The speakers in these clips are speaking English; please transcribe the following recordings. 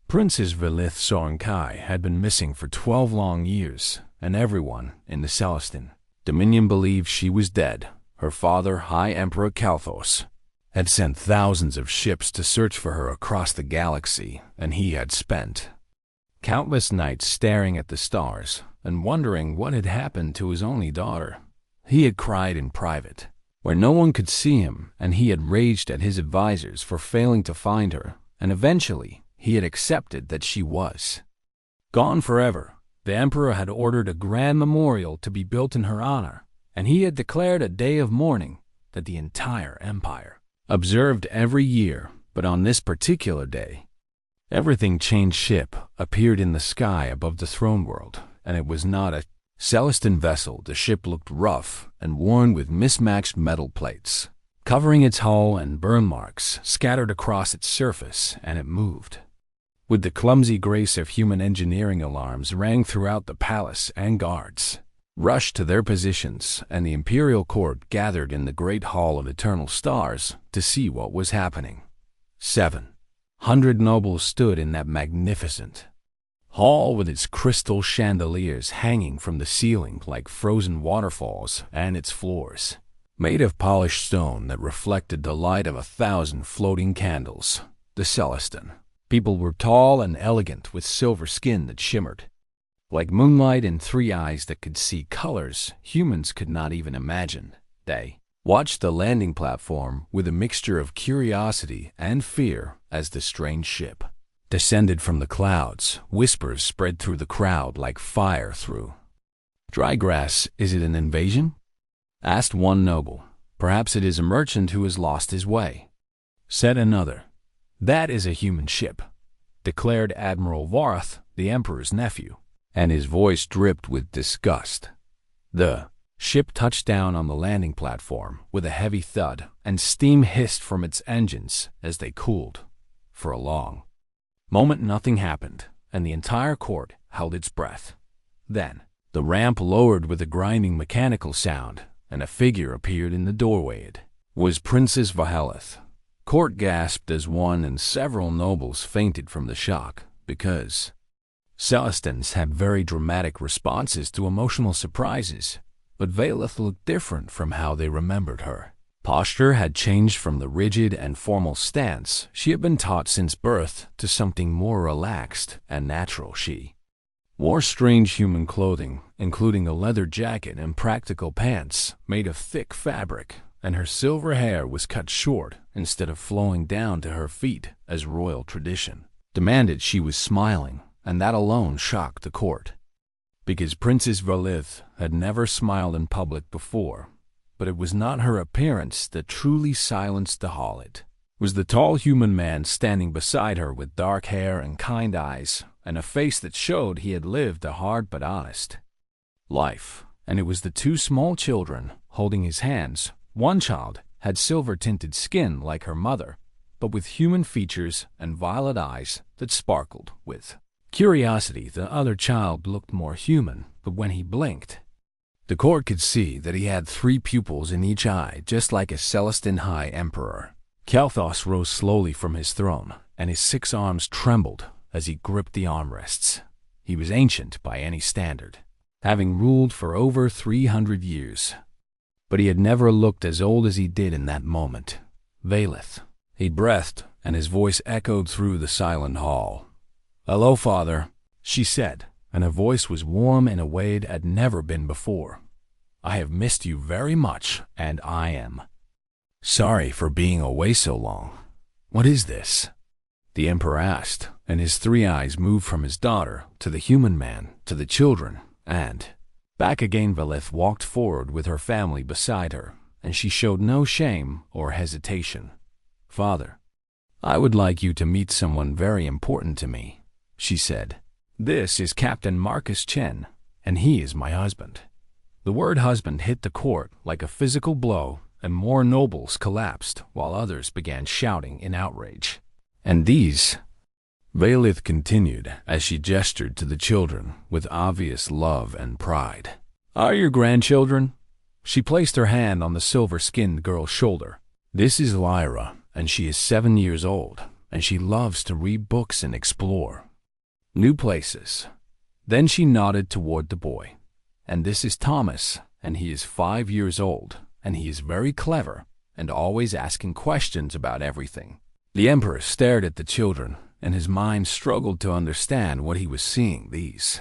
Princess Velith Sorenkai had been missing for 12 long years, and everyone in the Celestin Dominion believed she was dead. Her father, High Emperor Kalthos, had sent thousands of ships to search for her across the galaxy, and he had spent countless nights staring at the stars and wondering what had happened to his only daughter. He had cried in private, where no one could see him, and he had raged at his advisors for failing to find her, and eventually he had accepted that she was gone forever. The Emperor had ordered a grand memorial to be built in her honor, and he had declared a day of mourning that the entire empire observed every year. But on this particular day, everything changed. Ship appeared in the sky above the throne world, and it was not a Celestin vessel. The ship looked rough and worn with mismatched metal plates, covering its hull, and burn marks scattered across its surface, and it moved with the clumsy grace of human engineering. Alarms rang throughout the palace, and guards rushed to their positions, and the imperial court gathered in the great hall of eternal stars to see what was happening. 700 nobles stood in that magnificent hall with its crystal chandeliers hanging from the ceiling like frozen waterfalls, and its floors made of polished stone that reflected the light of 1,000 floating candles. The Celestin people were tall and elegant, with silver skin that shimmered like moonlight and 3 eyes that could see colors humans could not even imagine. They watched the landing platform with a mixture of curiosity and fear as the strange ship descended from the clouds. Whispers spread through the crowd like fire through dry grass. "Is it an invasion?" asked one noble. "Perhaps it is a merchant who has lost his way," said another. "That is a human ship," declared Admiral Varath, the Emperor's nephew, and his voice dripped with disgust. The ship touched down on the landing platform with a heavy thud, and steam hissed from its engines as they cooled. For a long moment nothing happened, and the entire court held its breath. Then the ramp lowered with a grinding mechanical sound, and a figure appeared in the doorway. It was Princess Vahelith. Court gasped as one and several nobles fainted from the shock, because Celestins have very dramatic responses to emotional surprises. But Vahelith looked different from how they remembered her. Posture had changed from the rigid and formal stance she had been taught since birth to something more relaxed and natural. She wore strange human clothing, including a leather jacket and practical pants made of thick fabric, and her silver hair was cut short instead of flowing down to her feet as royal tradition demanded. She was smiling, and that alone shocked the court, because Princess Velith had never smiled in public before. But it was not her appearance that truly silenced the hall. It was the tall human man standing beside her with dark hair and kind eyes, and a face that showed he had lived a hard but honest life. And it was the 2 small children holding his hands. One child had silver-tinted skin like her mother, but with human features and violet eyes that sparkled with curiosity. The other child looked more human, but when he blinked, the court could see that he had 3 pupils in each eye, just like a Celestin High Emperor. Kalthos rose slowly from his throne, and his 6 arms trembled as he gripped the armrests. He was ancient by any standard, having ruled for over 300 years. But he had never looked as old as he did in that moment. Vahelith. He breathed, and his voice echoed through the silent hall. "Hello, Father," she said, and her voice was warm in a way it had never been before. "I have missed you very much, and I am sorry for being away so long." "What is this?" the Emperor asked, and his 3 eyes moved from his daughter to the human man to the children, and back again. Velith walked forward with her family beside her, and she showed no shame or hesitation. "Father, I would like you to meet someone very important to me," she said. "This is Captain Marcus Chen, and he is my husband." The word husband hit the court like a physical blow, and more nobles collapsed while others began shouting in outrage. "And these," Vahelith continued as she gestured to the children with obvious love and pride, "are your grandchildren?" She placed her hand on the silver-skinned girl's shoulder. "This is Lyra, and she is 7 years old, and she loves to read books and explore new places. Then she nodded toward the boy. And this is Thomas, and he is 5 years old, and he is very clever and always asking questions about everything. The Emperor stared at the children, and his mind struggled to understand what he was seeing. These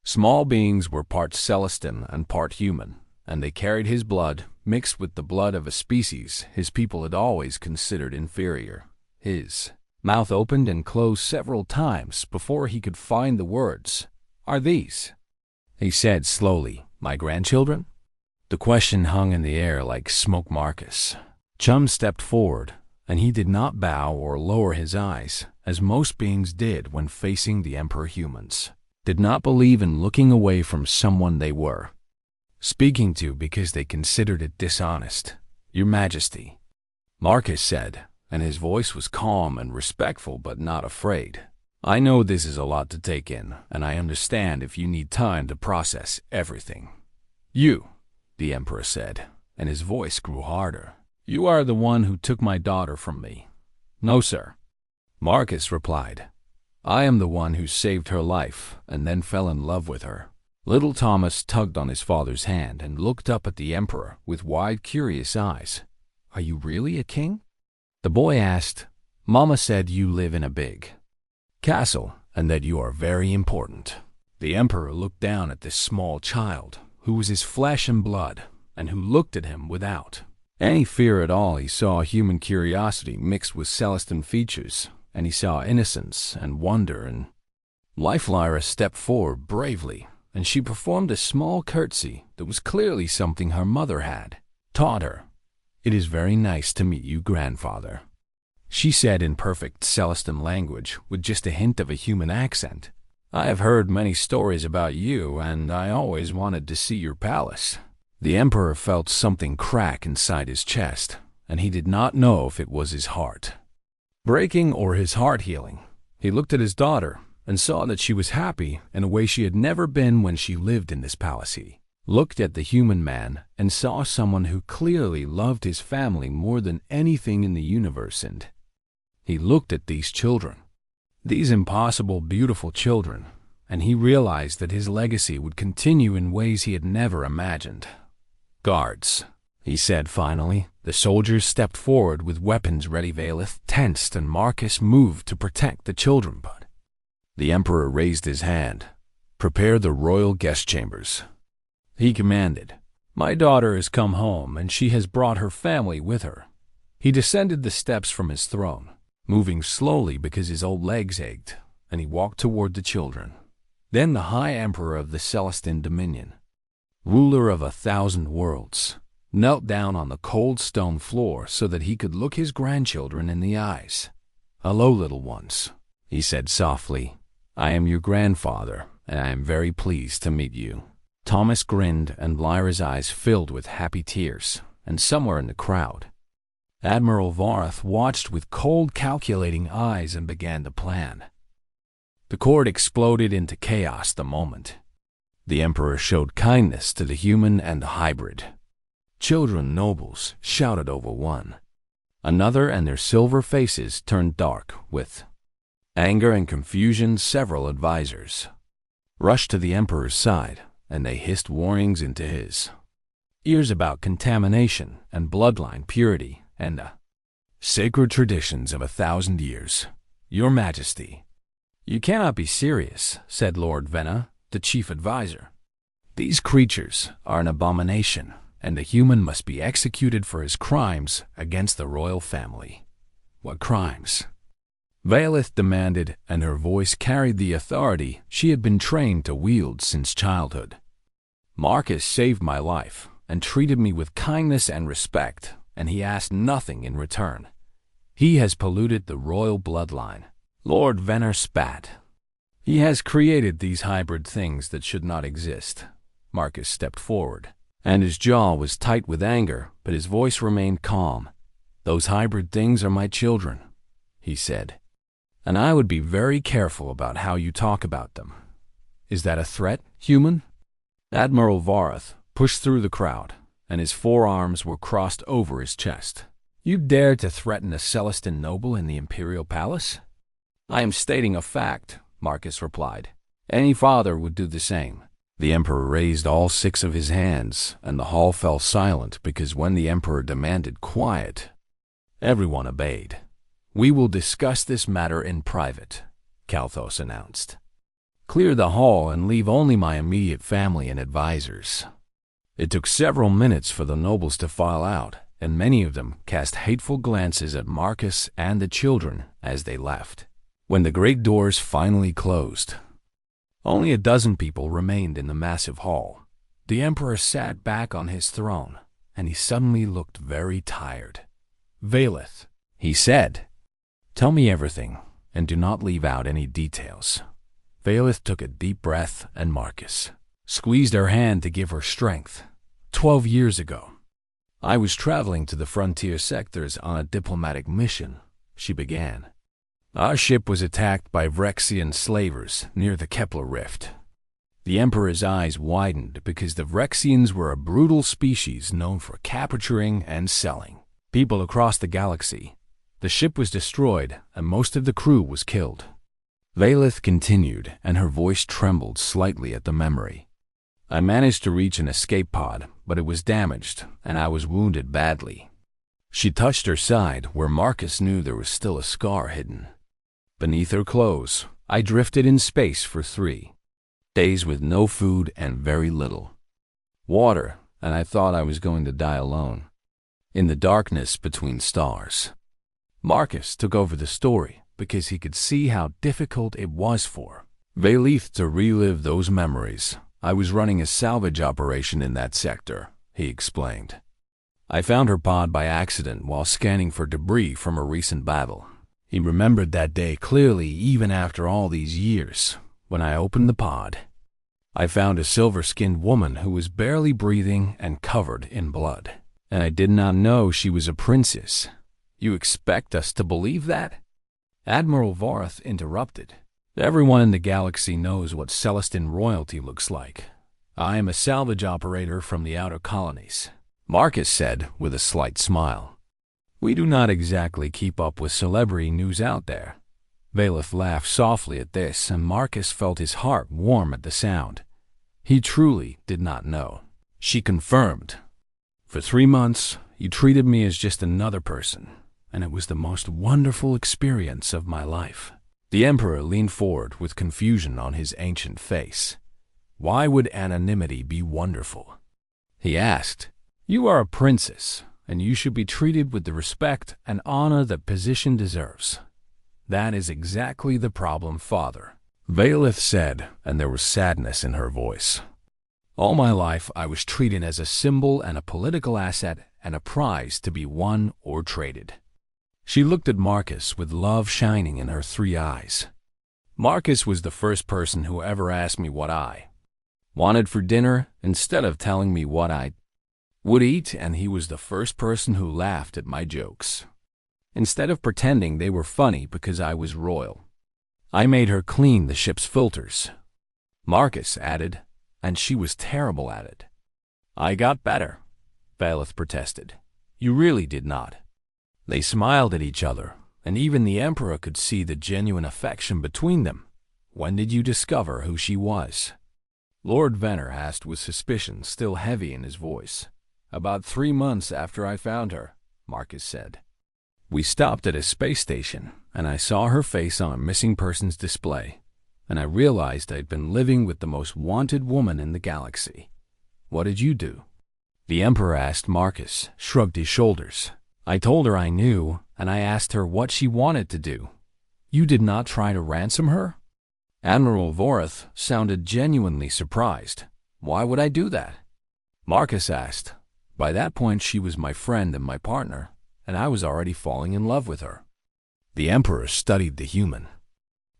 small beings were part Celestin and part human, and they carried his blood mixed with the blood of a species his people had always considered inferior. His mouth opened and closed several times before he could find the words. "Are these," he said slowly, "my grandchildren?" The question hung in the air like smoke. Marcus Chum stepped forward, and he did not bow or lower his eyes, as most beings did when facing the Emperor. Humans did not believe in looking away from someone they were speaking to because they considered it dishonest. "Your Majesty," Marcus said, and his voice was calm and respectful but not afraid. "I know this is a lot to take in, and I understand if you need time to process everything." "You," the Emperor said, and his voice grew harder. "You are the one who took my daughter from me." "No, sir," Marcus replied. "I am the one who saved her life and then fell in love with her." Little Thomas tugged on his father's hand and looked up at the Emperor with wide, curious eyes. "Are you really a king?" The boy asked. "Mama said you live in a big castle and that you are very important." The Emperor looked down at this small child, who was his flesh and blood, and who looked at him without any fear at all. He saw human curiosity mixed with Celestin features, and he saw innocence and wonder and life. Lyra stepped forward bravely, and she performed a small curtsy that was clearly something her mother had taught her. "It is very nice to meet you, grandfather," she said in perfect Celestin language with just a hint of a human accent. "I have heard many stories about you, and I always wanted to see your palace." The Emperor felt something crack inside his chest, and he did not know if it was his heart breaking or his heart healing. He looked at his daughter and saw that she was happy in a way she had never been when she lived in this palace. He looked at the human man and saw someone who clearly loved his family more than anything in the universe, and he looked at these children, these impossible, beautiful children, and he realized that his legacy would continue in ways he had never imagined. "Guards," he said finally. The soldiers stepped forward with weapons ready. Valeth tensed, and Marcus moved to protect the children, but the Emperor raised his hand. "Prepare the royal guest chambers," he commanded. "My daughter has come home, and she has brought her family with her." He descended the steps from his throne, moving slowly because his old legs ached, and he walked toward the children. Then the High Emperor of the Celestin Dominion, ruler of 1,000 worlds, knelt down on the cold stone floor so that he could look his grandchildren in the eyes. "Hello, little ones," he said softly. "I am your grandfather, and I am very pleased to meet you." Thomas grinned, and Lyra's eyes filled with happy tears, and somewhere in the crowd, Admiral Varth watched with cold, calculating eyes and began to plan. The court exploded into chaos the moment the Emperor showed kindness to the human and the hybrid. Children nobles shouted over one another, and their silver faces turned dark with anger and confusion. Several advisors rushed to the Emperor's side, and they hissed warnings into his ears about contamination and bloodline purity and the sacred traditions of 1,000 years. "Your Majesty, you cannot be serious," said Lord Venna, the chief advisor. "These creatures are an abomination, and a human must be executed for his crimes against the royal family." "What crimes?" Valeth demanded, and her voice carried the authority she had been trained to wield since childhood. "Marcus saved my life and treated me with kindness and respect, and he asked nothing in return. He has polluted the royal bloodline." Lord Venner spat. "He has created these hybrid things that should not exist." Marcus stepped forward, and his jaw was tight with anger, but his voice remained calm. "Those hybrid things are my children," he said, "and I would be very careful about how you talk about them. Is that a threat, human?" Admiral Varth pushed through the crowd, and his forearms were crossed over his chest. You dare to threaten a Celestin noble in the Imperial Palace? I am stating a fact, Marcus replied. Any father would do the same. The Emperor raised all 6 of his hands, and the hall fell silent because when the Emperor demanded quiet, everyone obeyed. We will discuss this matter in private, Kalthos announced. Clear the hall and leave only my immediate family and advisors. It took several minutes for the nobles to file out, and many of them cast hateful glances at Marcus and the children as they left. When the great doors finally closed, only a dozen people remained in the massive hall. The Emperor sat back on his throne, and he suddenly looked very tired. Valeth, he said, tell me everything, and do not leave out any details. Valeth took a deep breath, and Marcus squeezed her hand to give her strength. 12 years ago, I was traveling to the frontier sectors on a diplomatic mission, she began. Our ship was attacked by Vrexian slavers near the Kepler Rift. The Emperor's eyes widened because the Vrexians were a brutal species known for capturing and selling people across the galaxy. The ship was destroyed, and most of the crew was killed. Valeth continued, and her voice trembled slightly at the memory. I managed to reach an escape pod, but it was damaged, and I was wounded badly. She touched her side, where Marcus knew there was still a scar hidden. Beneath her clothes, I drifted in space for 3 days with no food and very little water, and I thought I was going to die alone, in the darkness between stars. Marcus took over the story because he could see how difficult it was for Valeth to relive those memories. I was running a salvage operation in that sector, he explained. I found her pod by accident while scanning for debris from a recent battle. He remembered that day clearly even after all these years. When I opened the pod, I found a silver-skinned woman who was barely breathing and covered in blood. And I did not know she was a princess. You expect us to believe that? Admiral Vorath interrupted. Everyone in the galaxy knows what Celestin royalty looks like. I am a salvage operator from the outer colonies, Marcus said with a slight smile. We do not exactly keep up with celebrity news out there. Valeth laughed softly at this, and Marcus felt his heart warm at the sound. He truly did not know. She confirmed. For 3 months, you treated me as just another person, and it was the most wonderful experience of my life. The Emperor leaned forward with confusion on his ancient face. Why would anonymity be wonderful? He asked. You are a princess, and you should be treated with the respect and honor that position deserves. That is exactly the problem, Father, Valeth said, and there was sadness in her voice. All my life I was treated as a symbol and a political asset and a prize to be won or traded. She looked at Marcus with love shining in her 3 eyes. Marcus was the first person who ever asked me what I wanted for dinner instead of telling me what I would eat, and he was the first person who laughed at my jokes, instead of pretending they were funny because I was royal. I made her clean the ship's filters, Marcus added, and she was terrible at it. I got better, Valeth protested. You really did not. They smiled at each other, and even the Emperor could see the genuine affection between them. When did you discover who she was? Lord Venner asked with suspicion still heavy in his voice. About 3 months after I found her, Marcus said. We stopped at a space station, and I saw her face on a missing persons display, and I realized I'd been living with the most wanted woman in the galaxy. What did you do? The Emperor asked. Marcus shrugged his shoulders. I told her I knew, and I asked her what she wanted to do. You did not try to ransom her? Admiral Vorath sounded genuinely surprised. Why would I do that? Marcus asked. By that point she was my friend and my partner, and I was already falling in love with her. The Emperor studied the human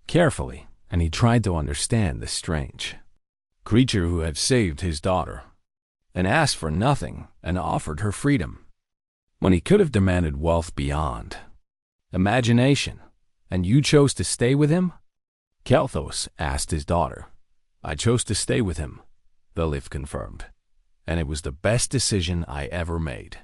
carefully, and he tried to understand this strange creature who had saved his daughter, and asked for nothing and offered her freedom, when he could have demanded wealth beyond imagination. And you chose to stay with him? Kalthos asked his daughter. I chose to stay with him, Valeth confirmed, and it was the best decision I ever made.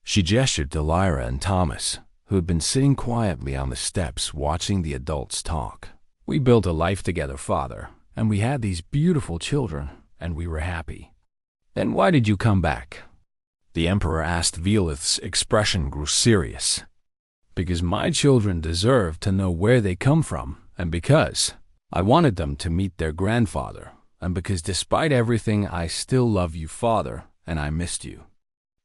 She gestured to Lyra and Thomas, who had been sitting quietly on the steps watching the adults talk. "We built a life together, Father, and we had these beautiful children, and we were happy." "Then why did you come back?" the Emperor asked. Velith's expression grew serious. "Because my children deserve to know where they come from, and because I wanted them to meet their grandfather, and because despite everything I still love you, Father, and I missed you."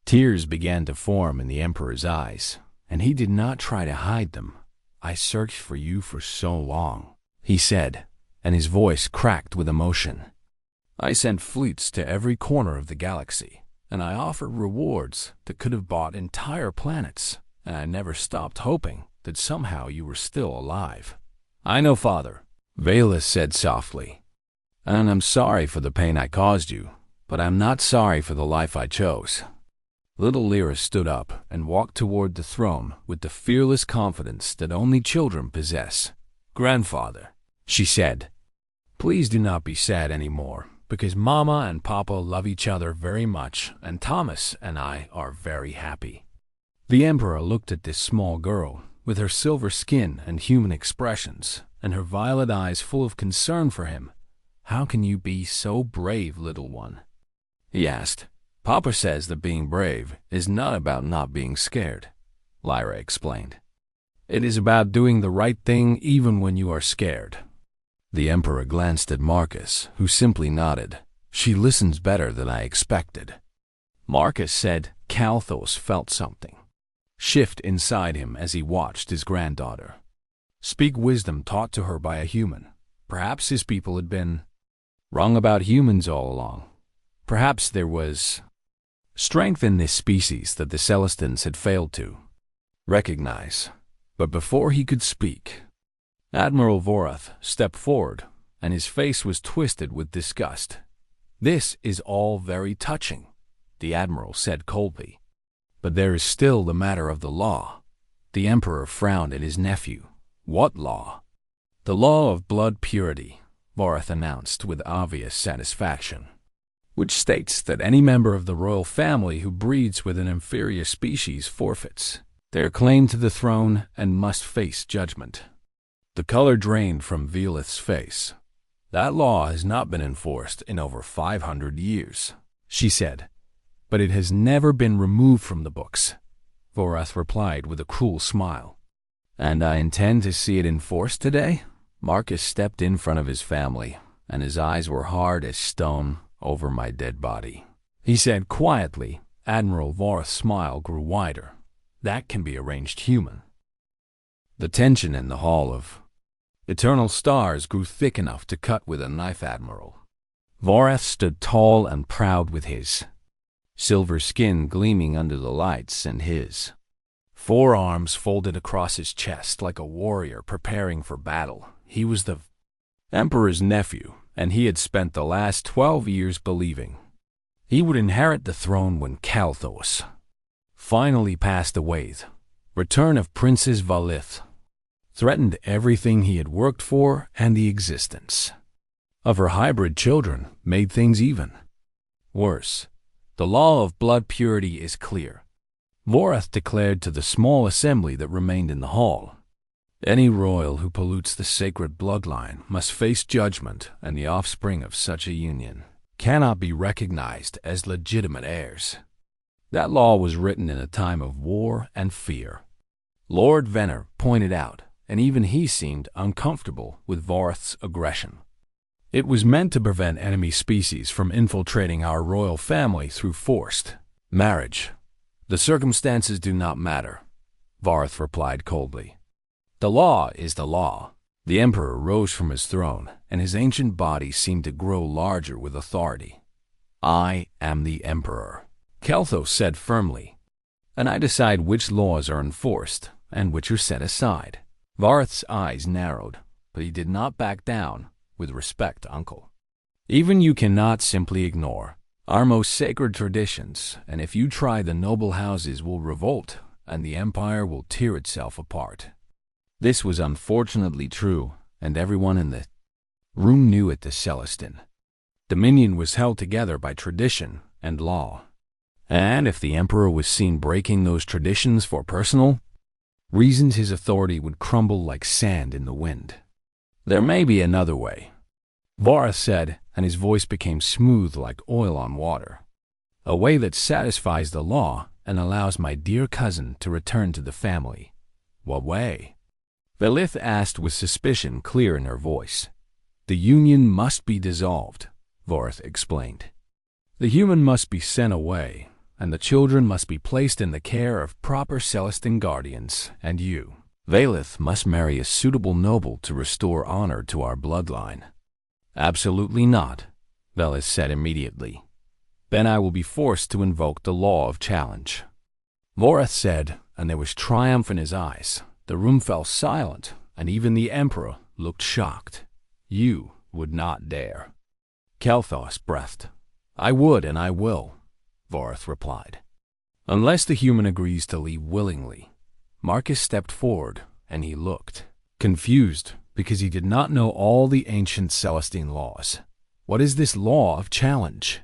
Tears began to form in the Emperor's eyes, and he did not try to hide them. "I searched for you for so long," he said, and his voice cracked with emotion. "I sent fleets to every corner of the galaxy, and I offered rewards that could have bought entire planets, and I never stopped hoping that somehow you were still alive." "I know, Father," Velith said softly, "and I'm sorry for the pain I caused you, but I'm not sorry for the life I chose." Little Lyra stood up and walked toward the throne with the fearless confidence that only children possess. "Grandfather," she said, "please do not be sad anymore, because Mama and Papa love each other very much, and Thomas and I are very happy." The Emperor looked at this small girl, with her silver skin and human expressions, and her violet eyes full of concern for him. "How can you be so brave, little one?" he asked. "Papa says that being brave is not about not being scared," Lyra explained. "It is about doing the right thing even when you are scared." The Emperor glanced at Marcus, who simply nodded. "She listens better than I expected." Marcus said Kalthos felt something shift inside him as he watched his granddaughter speak wisdom taught to her by a human. Perhaps his people had been wrong about humans all along. Perhaps there was strength in this species that the Celestins had failed to recognize. But before he could speak, Admiral Vorath stepped forward, and his face was twisted with disgust. "This is all very touching," the Admiral said coldly. "But there is still the matter of the law." The Emperor frowned at his nephew. "What law?" "The law of blood purity," Vorath announced with obvious satisfaction, "which states that any member of the royal family who breeds with an inferior species forfeits their claim to the throne and must face judgment." The color drained from Velith's face. "That law has not been enforced in over 500 years, she said, "but it has never been removed from the books," Vorath replied with a cruel smile. "And I intend to see it enforced today?" Marcus stepped in front of his family, and his eyes were hard as stone. "Over my dead body," he said quietly. Admiral Vorath's smile grew wider. "That can be arranged, human." The tension in the Hall of Eternal Stars grew thick enough to cut with a knife. Admiral Vorath stood tall and proud with his silver skin gleaming under the lights and his forearms folded across his chest like a warrior preparing for battle. He was the Emperor's nephew, and he had spent the last 12 years believing he would inherit the throne when Kalthos finally passed away. The return of Princess Valith threatened everything he had worked for, and the existence of her hybrid children made things even worse. "The law of blood purity is clear," Vorath declared to the small assembly that remained in the hall. "Any royal who pollutes the sacred bloodline must face judgment, and the offspring of such a union cannot be recognized as legitimate heirs." That law was written in a time of war and fear, Lord Venner pointed out, and even he seemed uncomfortable with Vorath's aggression. "It was meant to prevent enemy species from infiltrating our royal family through forced marriage. The circumstances do not matter," Vorath replied coldly. "The law is the law." The Emperor rose from his throne, and his ancient body seemed to grow larger with authority. "I am the Emperor," Kalthos said firmly, "and I decide which laws are enforced and which are set aside." Vorath's eyes narrowed, but he did not back down. "With respect, Uncle. Even you cannot simply ignore our most sacred traditions, and if you try, the noble houses will revolt, and the Empire will tear itself apart." This was unfortunately true, and everyone in the room knew it. The Celestin Dominion was held together by tradition and law, And if the emperor was seen breaking those traditions for personal reasons, his authority would crumble like sand in the wind. There may be another way, Vareth said, and his voice became smooth like oil on water. A way that satisfies the law and allows my dear cousin to return to the family. What way? Velith asked with suspicion clear in her voice. The union must be dissolved, Vareth explained. The human must be sent away, and the children must be placed in the care of proper Celestine guardians, and you, Velith, must marry a suitable noble to restore honor to our bloodline. Absolutely not, Velith said immediately. Then I will be forced to invoke the law of challenge. Voreth said, and there was triumph in his eyes. The room fell silent, and even the emperor looked shocked. You would not dare. Kalthos breathed. I would and I will, Voreth replied. Unless the human agrees to leave willingly. Marcus stepped forward, and he looked confused because he did not know all the ancient Celestine laws. What is this law of challenge?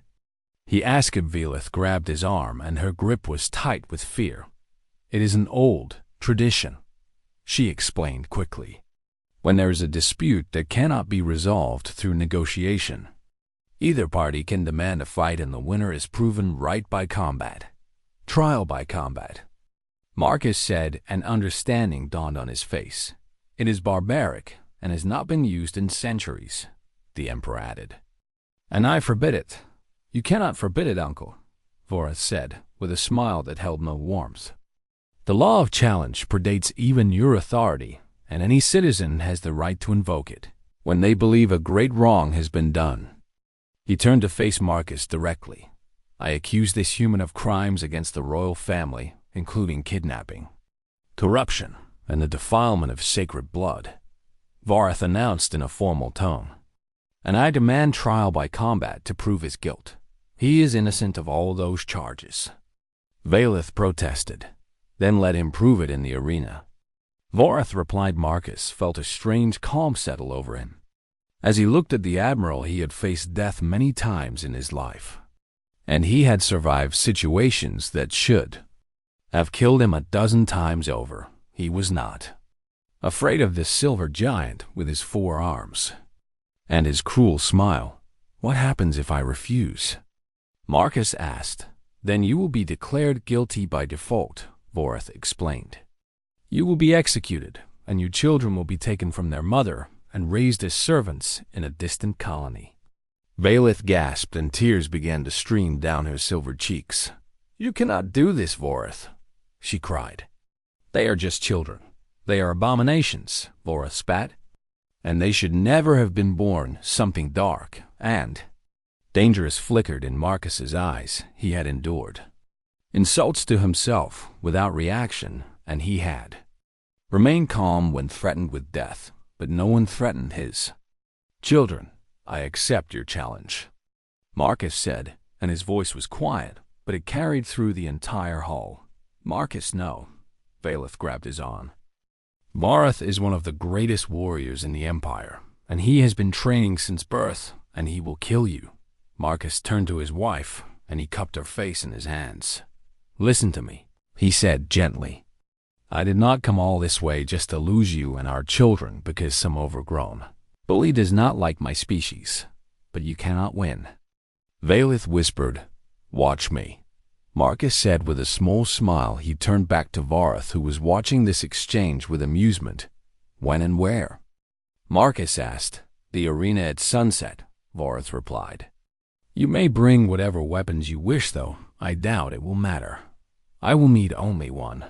He asked. Velith grabbed his arm, and her grip was tight with fear. It is an old tradition, she explained quickly. When there is a dispute that cannot be resolved through negotiation, either party can demand a fight, and the winner is proven right by combat. Trial by combat. Marcus said, and understanding dawned on his face. It is barbaric and has not been used in centuries, the emperor added. And I forbid it. You cannot forbid it, uncle, Voreth said, with a smile that held no warmth. The law of challenge predates even your authority, and any citizen has the right to invoke it when they believe a great wrong has been done. He turned to face Marcus directly. I accuse this human of crimes against the royal family, including kidnapping, corruption, and the defilement of sacred blood, Vareth announced in a formal tone. And I demand trial by combat to prove his guilt. He is innocent of all those charges. Velith protested. Then let him prove it in the arena. Voreth replied. Marcus felt a strange calm settle over him. As he looked at the admiral, he had faced death many times in his life, and he had survived situations that should have killed him a dozen times over. He was not afraid of this silver giant with his 4 arms and his cruel smile. What happens if I refuse? Marcus asked. Then you will be declared guilty by default, Voreth explained. You will be executed, and your children will be taken from their mother and raised as servants in a distant colony. Velith gasped, and tears began to stream down her silver cheeks. You cannot do this, Voreth, she cried. They are just children. They are abominations, Voreth spat. And they should never have been born. Something dark and dangerous flickered in Marcus's eyes. He had endured insults to himself without reaction, and he had remained calm when threatened with death, but no one threatened his children. I accept your challenge, Marcus said, and his voice was quiet, but it carried through the entire hall. Marcus, no. Velith grabbed his arm. Vareth is one of the greatest warriors in the Empire, and he has been training since birth, and he will kill you. Marcus turned to his wife, and he cupped her face in his hands. Listen to me, he said gently. I did not come all this way just to lose you and our children because some overgrown bully does not like my species, but you cannot win. Velith whispered, Watch me. Marcus said with a small smile. He turned back to Vareth, who was watching this exchange with amusement. When and where? Marcus asked. The arena at sunset, Vareth replied. You may bring whatever weapons you wish, though I doubt it will matter. I will need only one.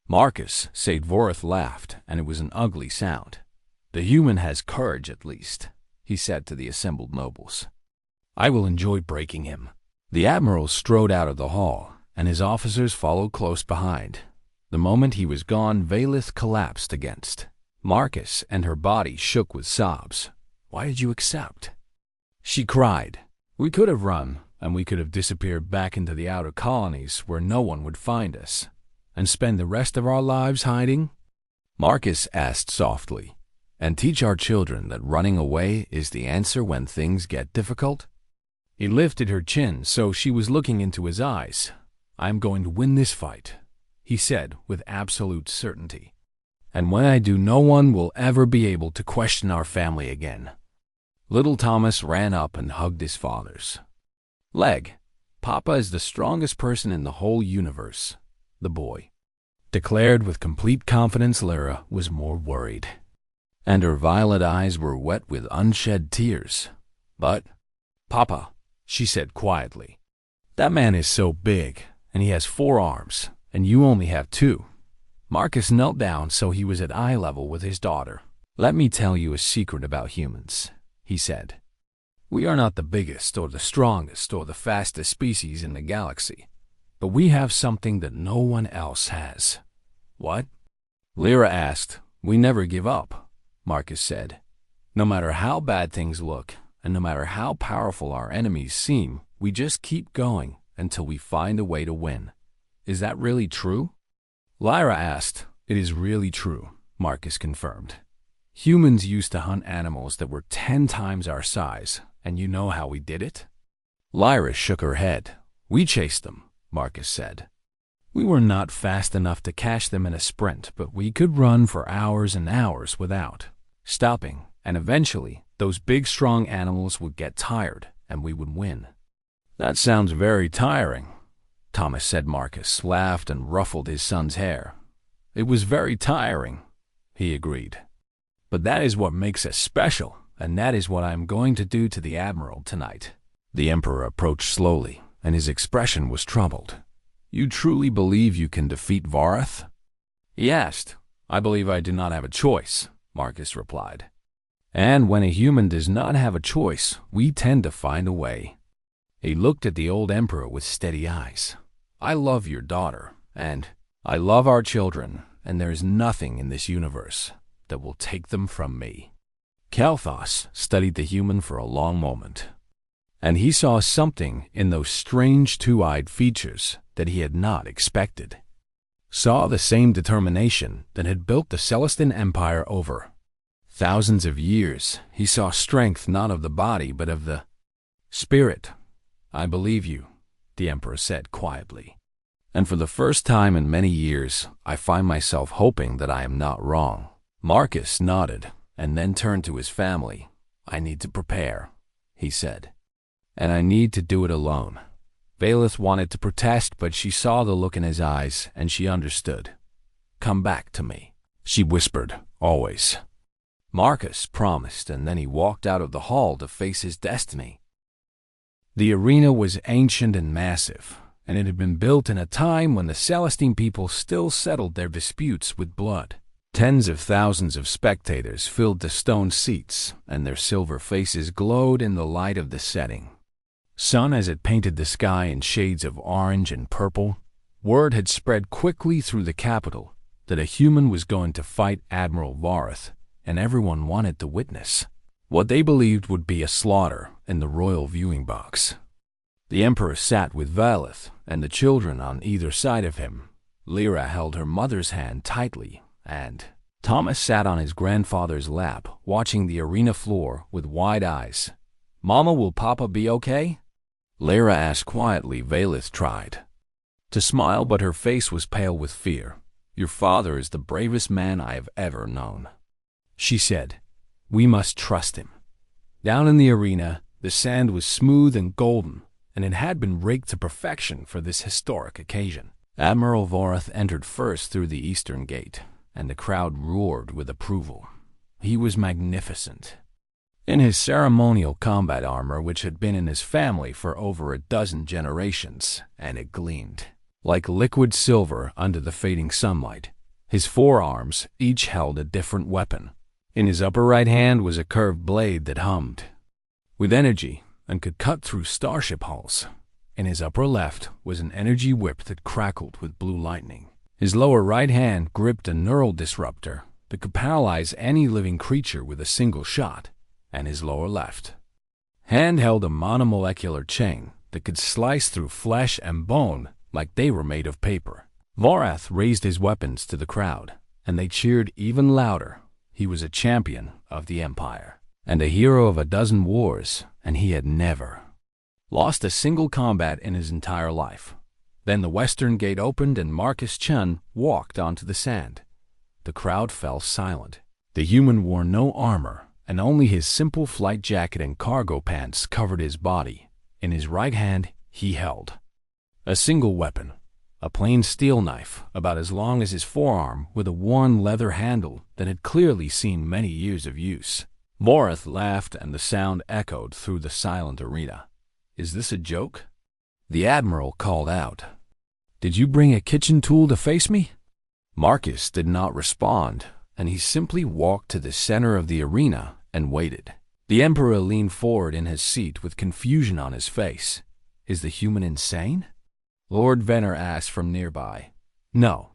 Marcus, said. Vareth laughed, and it was an ugly sound. The human has courage at least, he said to the assembled nobles. I will enjoy breaking him. The admiral strode out of the hall, and his officers followed close behind. The moment he was gone, Velith collapsed against Marcus, and her body shook with sobs. Why did you accept? She cried. We could have run, and we could have disappeared back into the outer colonies where no one would find us, and spend the rest of our lives hiding? Marcus asked softly, and teach our children that running away is the answer when things get difficult? He lifted her chin so she was looking into his eyes. I am going to win this fight," he said with absolute certainty. "And when I do, no one will ever be able to question our family again." Little Thomas ran up and hugged his father's leg. "Papa is the strongest person in the whole universe," the boy declared with complete confidence. Lyra was more worried, and her violet eyes were wet with unshed tears. "But, Papa," she said quietly, "that man is so big, and he has 4 arms, and you only have 2. Marcus knelt down so he was at eye level with his daughter. "Let me tell you a secret about humans," he said. "We are not the biggest or the strongest or the fastest species in the galaxy, but we have something that no one else has." "What?" Lyra asked. "We never give up," Marcus said. "No matter how bad things look, and no matter how powerful our enemies seem, we just keep going until we find a way to win. Is that really true?" Lyra asked. "It is really true," Marcus confirmed. "Humans used to hunt animals that were 10 times our size, and you know how we did it?" Lyra shook her head. "We chased them," Marcus said. "We were not fast enough to catch them in a sprint, but we could run for hours and hours without stopping, and eventually those big strong animals would get tired and we would win." "That sounds very tiring," Thomas said. Marcus laughed and ruffled his son's hair. "It was very tiring," he agreed. "But that is what makes us special, and that is what I am going to do to the Admiral tonight." The Emperor approached slowly, and his expression was troubled. "You truly believe you can defeat Varath?" he asked. "I believe I do not have a choice," Marcus replied. "And when a human does not have a choice, we tend to find a way." He looked at the old Emperor with steady eyes. "I love your daughter, and I love our children, and there is nothing in this universe that will take them from me." Kalthos studied the human for a long moment, and he saw something in those strange 2-eyed features that he had not expected. Saw the same determination that had built the Celestine Empire over thousands of years. He saw strength not of the body but of the spirit. "I believe you," the Emperor said quietly. "And for the first time in many years, I find myself hoping that I am not wrong." Marcus nodded and then turned to his family. "I need to prepare," he said. "And I need to do it alone." Valeth wanted to protest, but she saw the look in his eyes and she understood. "Come back to me," she whispered, "always." Marcus promised, and then he walked out of the hall to face his destiny. The arena was ancient and massive, and it had been built in a time when the Celestine people still settled their disputes with blood. Tens of thousands of spectators filled the stone seats, and their silver faces glowed in the light of the setting sun as it painted the sky in shades of orange and purple. Word had spread quickly through the capital that a human was going to fight Admiral Varath, and everyone wanted to witness what they believed would be a slaughter in the royal viewing box. The Emperor sat with Valeth and the children on either side of him. Lyra held her mother's hand tightly, and Thomas sat on his grandfather's lap, watching the arena floor with wide eyes. "Mama, will Papa be okay?" Lyra asked quietly. Valeth tried to smile, but her face was pale with fear. "Your father is the bravest man I have ever known," she said. "We must trust him." Down in the arena, the sand was smooth and golden, and it had been raked to perfection for this historic occasion. Admiral Varath entered first through the eastern gate, and the crowd roared with approval. He was magnificent in his ceremonial combat armor, which had been in his family for over a dozen generations, and it gleamed like liquid silver under the fading sunlight. His 4 arms each held a different weapon. In his upper right hand was a curved blade that hummed with energy and could cut through starship hulls. In his upper left was an energy whip that crackled with blue lightning. His lower right hand gripped a neural disruptor that could paralyze any living creature with a single shot, and his lower left hand held a monomolecular chain that could slice through flesh and bone like they were made of paper. Varath raised his weapons to the crowd, and they cheered even louder. He was a champion of the Empire, and a hero of a dozen wars, and he had never lost a single combat in his entire life. Then the western gate opened and Marcus Chun walked onto the sand. The crowd fell silent. The human wore no armor, and only his simple flight jacket and cargo pants covered his body. In his right hand, he held a single weapon, a plain steel knife about as long as his forearm with a worn leather handle that had clearly seen many years of use. Vorath laughed and the sound echoed through the silent arena. "Is this a joke?" The Admiral called out. "Did you bring a kitchen tool to face me?" Marcus did not respond, and he simply walked to the center of the arena and waited. The Emperor leaned forward in his seat with confusion on his face. "Is the human insane?" Lord Venner asked from nearby. "No."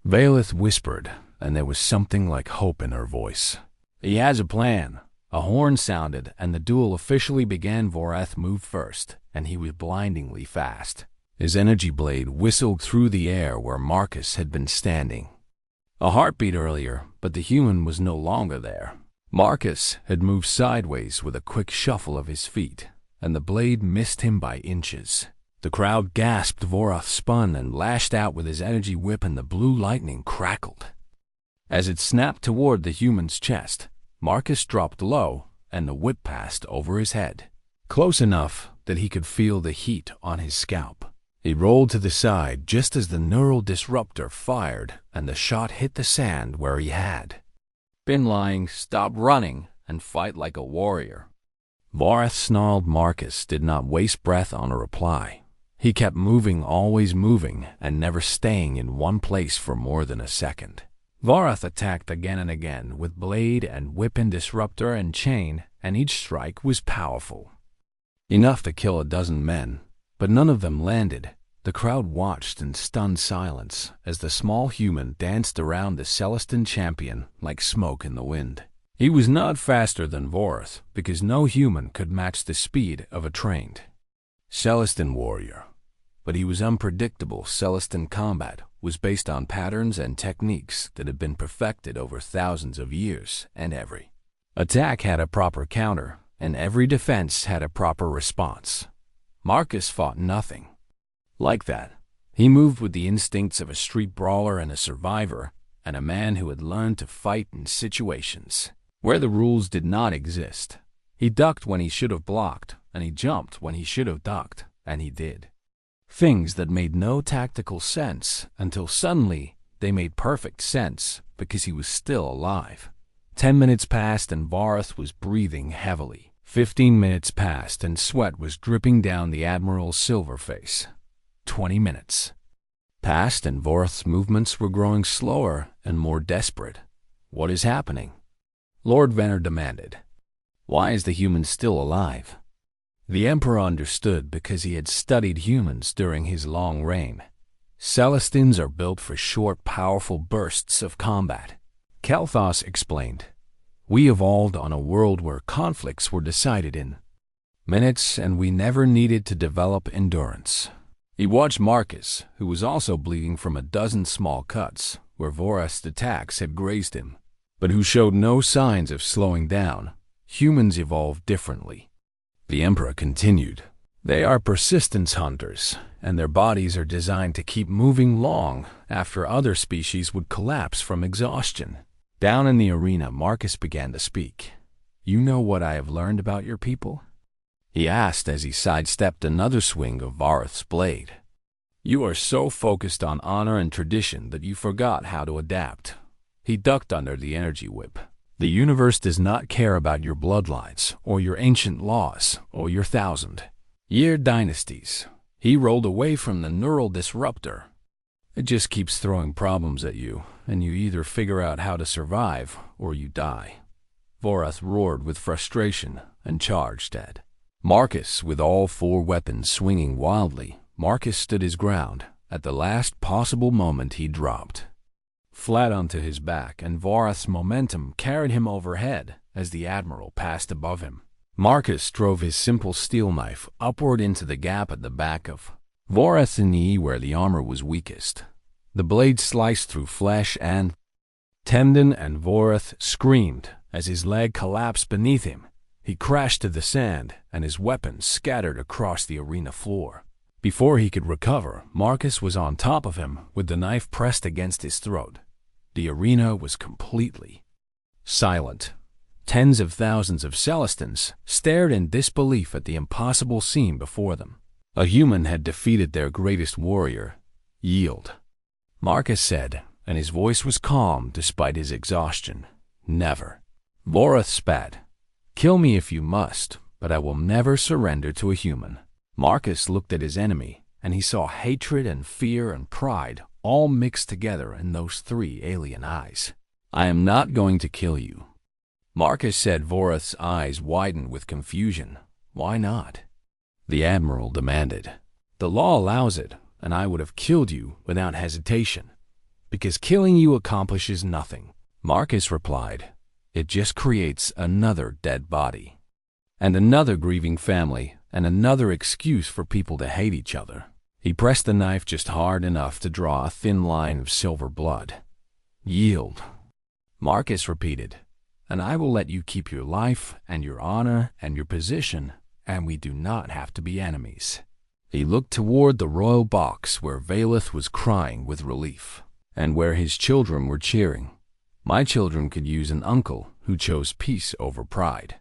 Valeth whispered, and there was something like hope in her voice. "He has a plan." A horn sounded, and the duel officially began. Vorath moved first, and he was blindingly fast. His energy blade whistled through the air where Marcus had been standing. A heartbeat earlier, but the human was no longer there. Marcus had moved sideways with a quick shuffle of his feet, and the blade missed him by inches. The crowd gasped. Vorath spun and lashed out with his energy whip, and the blue lightning crackled. As it snapped toward the human's chest, Marcus dropped low, and the whip passed over his head, close enough that he could feel the heat on his scalp. He rolled to the side just as the neural disruptor fired, and the shot hit the sand where he had been lying. "Stop running and fight like a warrior." Vorath snarled. Marcus did not waste breath on a reply. He kept moving, always moving, and never staying in one place for more than a second. Vorath attacked again and again with blade and whip and disruptor and chain, and each strike was powerful, enough to kill a dozen men, but none of them landed. The crowd watched in stunned silence as the small human danced around the Celestin champion like smoke in the wind. He was not faster than Vorath, because no human could match the speed of a trained Celestin warrior. But he was unpredictable. Celestin combat was based on patterns and techniques that had been perfected over thousands of years, and every attack had a proper counter, and every defense had a proper response. Marcus fought nothing like that. He moved with the instincts of a street brawler and a survivor, and a man who had learned to fight in situations where the rules did not exist. He ducked when he should have blocked, and he jumped when he should have ducked, and he did things that made no tactical sense until suddenly they made perfect sense because he was still alive. 10 minutes passed and Vorath was breathing heavily. 15 minutes passed and sweat was dripping down the Admiral's silver face. 20 minutes passed and Vorath's movements were growing slower and more desperate. "What is happening?" Lord Venner demanded. "Why is the human still alive?" The Emperor understood because he had studied humans during his long reign. Celestins are built for short, powerful bursts of combat. Kelthos explained. "We evolved on a world where conflicts were decided in minutes, and we never needed to develop endurance." He watched Marcus, who was also bleeding from a dozen small cuts where Vorath's attacks had grazed him, but who showed no signs of slowing down. Humans evolved differently. The Emperor continued. "They are persistence hunters, and their bodies are designed to keep moving long after other species would collapse from exhaustion." Down in the arena, Marcus began to speak. "You know what I have learned about your people?" he asked as he sidestepped another swing of Vorath's blade. "You are so focused on honor and tradition that you forgot how to adapt." He ducked under the energy whip. "The universe does not care about your bloodlines, or your ancient laws, or your thousand-year dynasties." He rolled away from the neural disruptor. "It just keeps throwing problems at you, and you either figure out how to survive, or you die." Vorath roared with frustration and charged at Marcus with all four weapons swinging wildly. Marcus stood his ground. At the last possible moment he dropped flat onto his back, and Vorath's momentum carried him overhead as the Admiral passed above him. Marcus drove his simple steel knife upward into the gap at the back of Vorath's knee where the armor was weakest. The blade sliced through flesh and tendon, and Vorath screamed as his leg collapsed beneath him. He crashed to the sand, and his weapons scattered across the arena floor. Before he could recover, Marcus was on top of him with the knife pressed against his throat. The arena was completely silent. Tens of thousands of Celestins stared in disbelief at the impossible scene before them. A human had defeated their greatest warrior. Yield, Marcus said, and his voice was calm despite his exhaustion. Never. Voreth spat. Kill me if you must, but I will never surrender to a human. Marcus looked at his enemy, and he saw hatred and fear and pride all mixed together in those three alien eyes. I am not going to kill you. Marcus said. Voreth's eyes widened with confusion. Why not? The Admiral demanded. The law allows it, and I would have killed you without hesitation. Because killing you accomplishes nothing. Marcus replied. It just creates another dead body. And another grieving family, and another excuse for people to hate each other. He pressed the knife just hard enough to draw a thin line of silver blood. Yield, Marcus repeated, and I will let you keep your life and your honor and your position, and we do not have to be enemies. He looked toward the royal box where Valeth was crying with relief, and where his children were cheering. My children could use an uncle who chose peace over pride.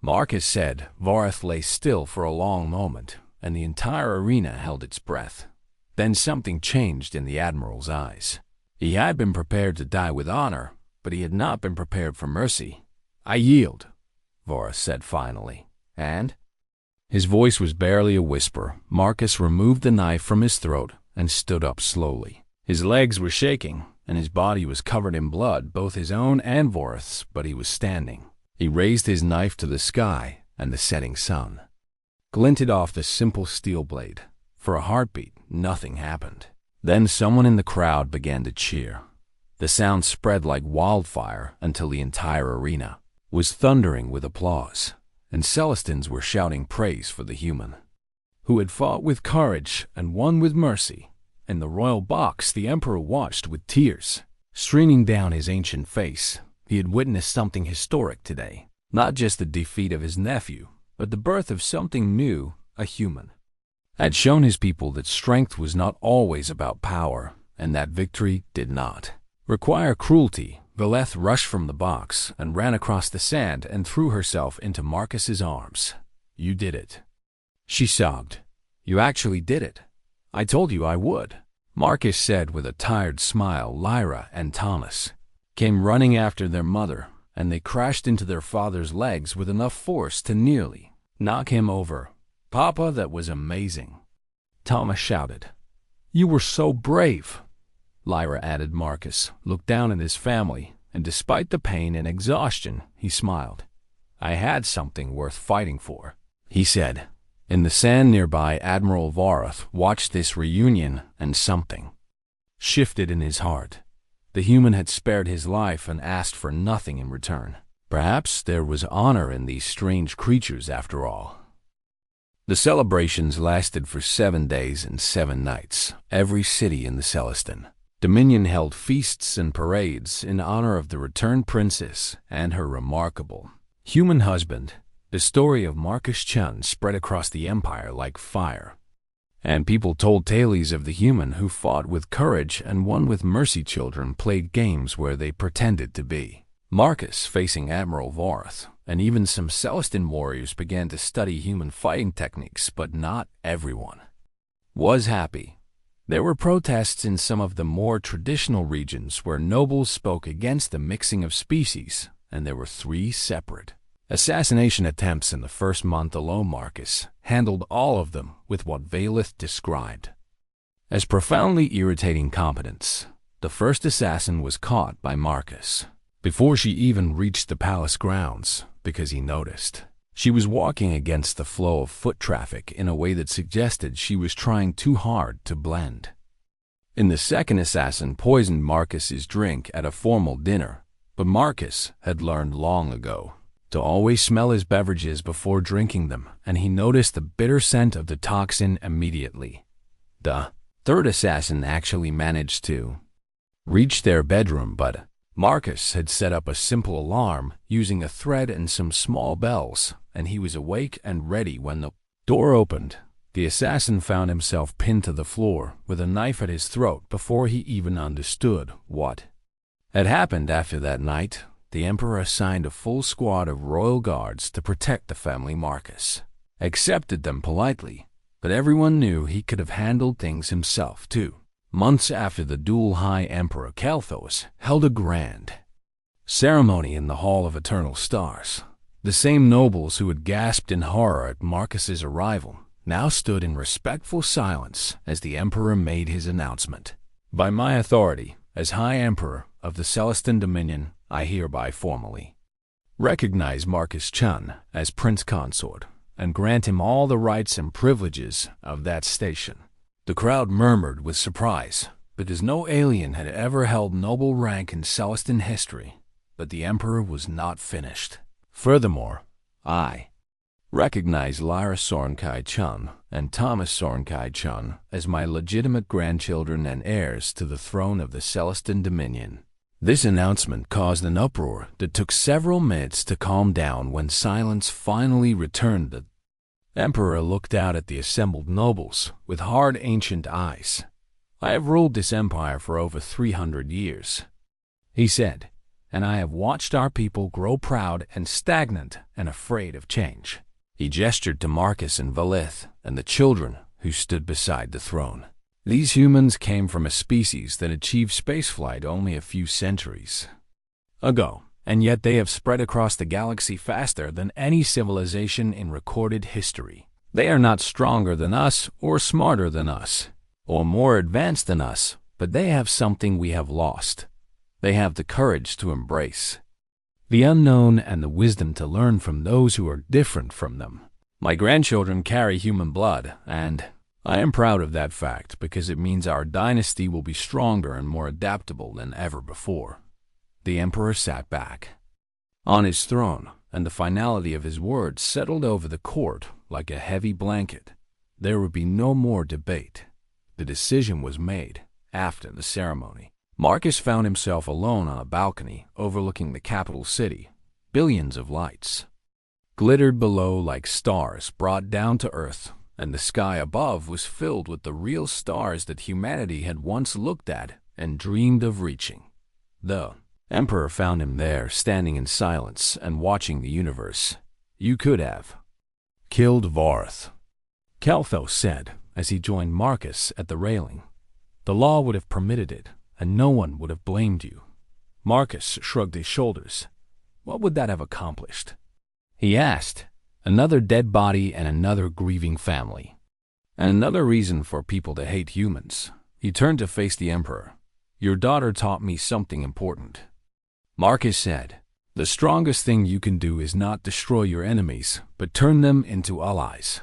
Marcus said. Voreth lay still for a long moment, and the entire arena held its breath. Then something changed in the Admiral's eyes. He had been prepared to die with honor, but he had not been prepared for mercy. I yield, Voreth said finally. And? His voice was barely a whisper. Marcus removed the knife from his throat and stood up slowly. His legs were shaking, and his body was covered in blood, both his own and Voreth's, but he was standing. He raised his knife to the sky, and the setting sun glinted off the simple steel blade. For a heartbeat, nothing happened. Then someone in the crowd began to cheer. The sound spread like wildfire until the entire arena was thundering with applause, and Celestins were shouting praise for the human who had fought with courage and won with mercy. In the royal box, the Emperor watched with tears streaming down his ancient face. He had witnessed something historic today. Not just the defeat of his nephew, but the birth of something new, a human. Had shown his people that strength was not always about power, and that victory did not require cruelty. Valeth rushed from the box and ran across the sand and threw herself into Marcus's arms. You did it, she sobbed. You actually did it. I told you I would. Marcus said with a tired smile. Lyra and Thomas came running after their mother, and they crashed into their father's legs with enough force to nearly knock him over. Papa, that was amazing, Thomas shouted. You were so brave, Lyra added. Marcus looked down at his family, and despite the pain and exhaustion, he smiled. I had something worth fighting for, he said. In the sand nearby, Admiral Voreth watched this reunion, and something shifted in his heart. The human had spared his life and asked for nothing in return. Perhaps there was honor in these strange creatures after all. The celebrations lasted for 7 days and 7 nights. Every city in the Celestin Dominion held feasts and parades in honor of the returned princess and her remarkable human husband. The story of Marcus Chun spread across the empire like fire, and people told tales of the human who fought with courage and won with mercy. Children played games where they pretended to be Marcus facing Admiral Voreth, and even some Celestin warriors began to study human fighting techniques, but not everyone was happy. There were protests in some of the more traditional regions where nobles spoke against the mixing of species, and there were 3 separate assassination attempts in the first month alone. Marcus handled all of them with what Valeth described as profoundly irritating competence. The first assassin was caught by Marcus before she even reached the palace grounds, because he noticed she was walking against the flow of foot traffic in a way that suggested she was trying too hard to blend. In the second, assassin poisoned Marcus's drink at a formal dinner, but Marcus had learned long ago to always smell his beverages before drinking them, and he noticed the bitter scent of the toxin immediately. The third assassin actually managed to reach their bedroom, but Marcus had set up a simple alarm using a thread and some small bells, and he was awake and ready when the door opened. The assassin found himself pinned to the floor with a knife at his throat before he even understood what had happened. After that night, the Emperor assigned a full squad of royal guards to protect the family. Marcus accepted them politely, but everyone knew he could have handled things himself too. Months after the duel, High Emperor Kalthos held a grand ceremony in the Hall of Eternal Stars. The same nobles who had gasped in horror at Marcus's arrival now stood in respectful silence as the Emperor made his announcement. By my authority, as High Emperor of the Celestin Dominion, I hereby formally recognize Marcus Chun as Prince Consort and grant him all the rights and privileges of that station. The crowd murmured with surprise, because no alien had ever held noble rank in Celestin history. But the Emperor was not finished. Furthermore, I recognize Lyra Sorenkai Chun and Thomas Sorenkai Chun as my legitimate grandchildren and heirs to the throne of the Celestin Dominion. This announcement caused an uproar that took several minutes to calm down. When silence finally returned, the Emperor looked out at the assembled nobles with hard, ancient eyes. I have ruled this empire for over 300 years, he said, and I have watched our people grow proud and stagnant and afraid of change. He gestured to Marcus and Valith and the children who stood beside the throne. These humans came from a species that achieved spaceflight only a few centuries ago, and yet they have spread across the galaxy faster than any civilization in recorded history. They are not stronger than us or smarter than us or more advanced than us, but they have something we have lost. They have the courage to embrace the unknown and the wisdom to learn from those who are different from them. My grandchildren carry human blood, and I am proud of that fact because it means our dynasty will be stronger and more adaptable than ever before. The Emperor sat back on his throne, and the finality of his words settled over the court like a heavy blanket. There would be no more debate. The decision was made after the ceremony. Marcus found himself alone on a balcony overlooking the capital city. Billions of lights glittered below like stars brought down to earth, and the sky above was filled with the real stars that humanity had once looked at and dreamed of reaching. The Emperor found him there, standing in silence and watching the universe. You could have killed Varth, Kalthos said as he joined Marcus at the railing. The law would have permitted it, and no one would have blamed you. Marcus shrugged his shoulders. What would that have accomplished? He asked. Another dead body and another grieving family. And another reason for people to hate humans. He turned to face the Emperor. Your daughter taught me something important. Marcus said, the strongest thing you can do is not destroy your enemies, but turn them into allies.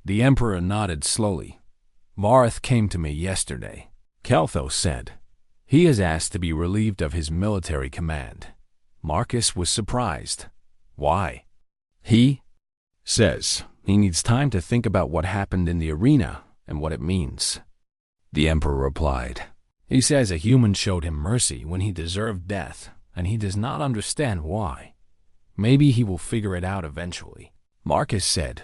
The Emperor nodded slowly. Varth came to me yesterday, Kalthos said. He is asked to be relieved of his military command. Marcus was surprised. Why? He says he needs time to think about what happened in the arena and what it means. The Emperor replied. He says a human showed him mercy when he deserved death, and he does not understand why. Maybe he will figure it out eventually. Marcus said.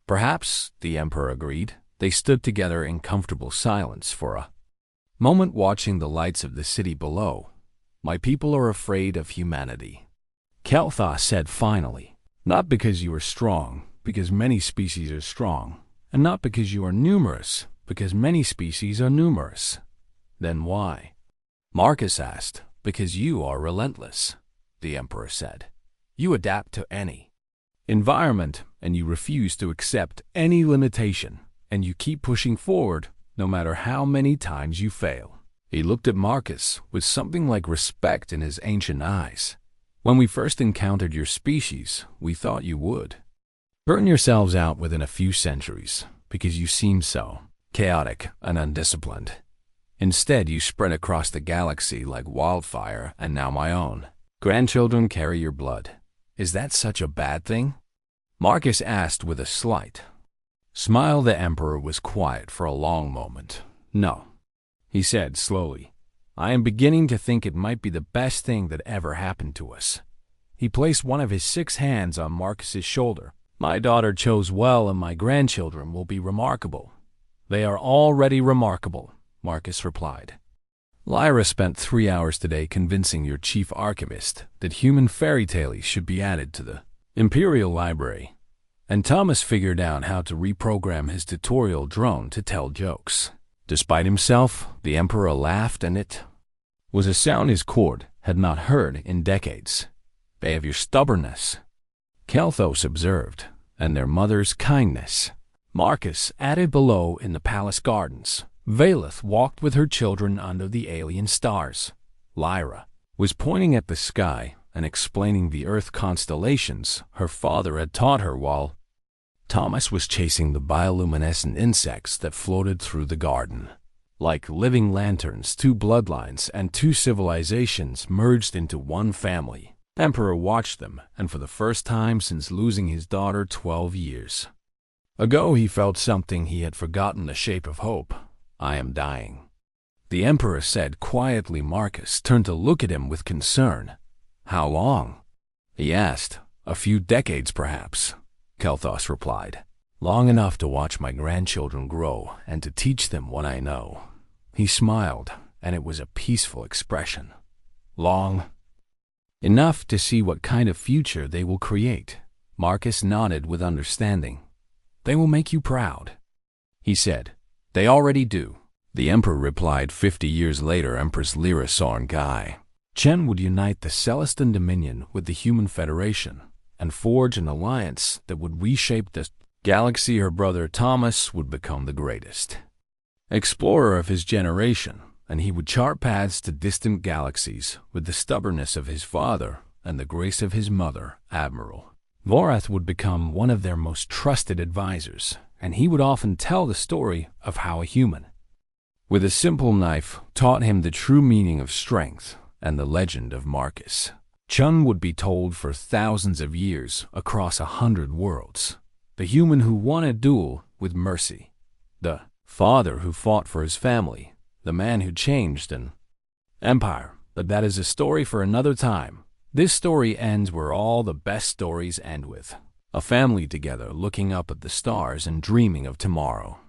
Perhaps, the Emperor agreed. They stood together in comfortable silence for a moment, watching the lights of the city below. My people are afraid of humanity, Kalthos said finally. Not because you are strong, because many species are strong, and not because you are numerous, because many species are numerous. Then why? Marcus asked. Because you are relentless, the Emperor said. You adapt to any environment, and you refuse to accept any limitation, and you keep pushing forward no matter how many times you fail. He looked at Marcus with something like respect in his ancient eyes. When we first encountered your species, we thought you would burn yourselves out within a few centuries because you seemed so chaotic and undisciplined. Instead, you spread across the galaxy like wildfire, and now my own grandchildren carry your blood. Is that such a bad thing? Marcus asked with a slight smile. The Emperor was quiet for a long moment. No, he said slowly. I am beginning to think it might be the best thing that ever happened to us. He placed one of his 6 hands on Marcus's shoulder. My daughter chose well, and my grandchildren will be remarkable. They are already remarkable, Marcus replied. Lyra spent 3 hours today convincing your chief archivist that human fairy tales should be added to the Imperial Library, and Thomas figured out how to reprogram his tutorial drone to tell jokes. Despite himself, the Emperor laughed, and it was a sound his court had not heard in decades. They have your stubbornness, Kelthos observed, and their mother's kindness. Marcus added below in the palace gardens. Valeth walked with her children under the alien stars. Lyra was pointing at the sky and explaining the Earth constellations her father had taught her, while Thomas was chasing the bioluminescent insects that floated through the garden. Like living lanterns, 2 bloodlines and 2 civilizations merged into one family. Emperor watched them, and for the first time since losing his daughter 12 years ago, he felt something he had forgotten: the shape of hope. I am dying, the Emperor said quietly. Marcus turned to look at him with concern. How long? He asked. A few decades, perhaps, Kelthos replied. Long enough to watch my grandchildren grow and to teach them what I know. He smiled, and it was a peaceful expression. Long enough to see what kind of future they will create. Marcus nodded with understanding. They will make you proud, he said. They already do, the Emperor replied. 50 years later, Empress Lyra Songhai Chen would unite the Celestin Dominion with the Human Federation and forge an alliance that would reshape the galaxy. Her brother Thomas would become the greatest explorer of his generation, and he would chart paths to distant galaxies with the stubbornness of his father and the grace of his mother, Admiral Vorath, would become one of their most trusted advisors, and he would often tell the story of how a human, with a simple knife, taught him the true meaning of strength. And the legend of Marcus Chun would be told for thousands of years across 100 worlds. The human who won a duel with mercy, the father who fought for his family, the man who changed an empire. But that is a story for another time. This story ends where all the best stories end, with a family together looking up at the stars and dreaming of tomorrow.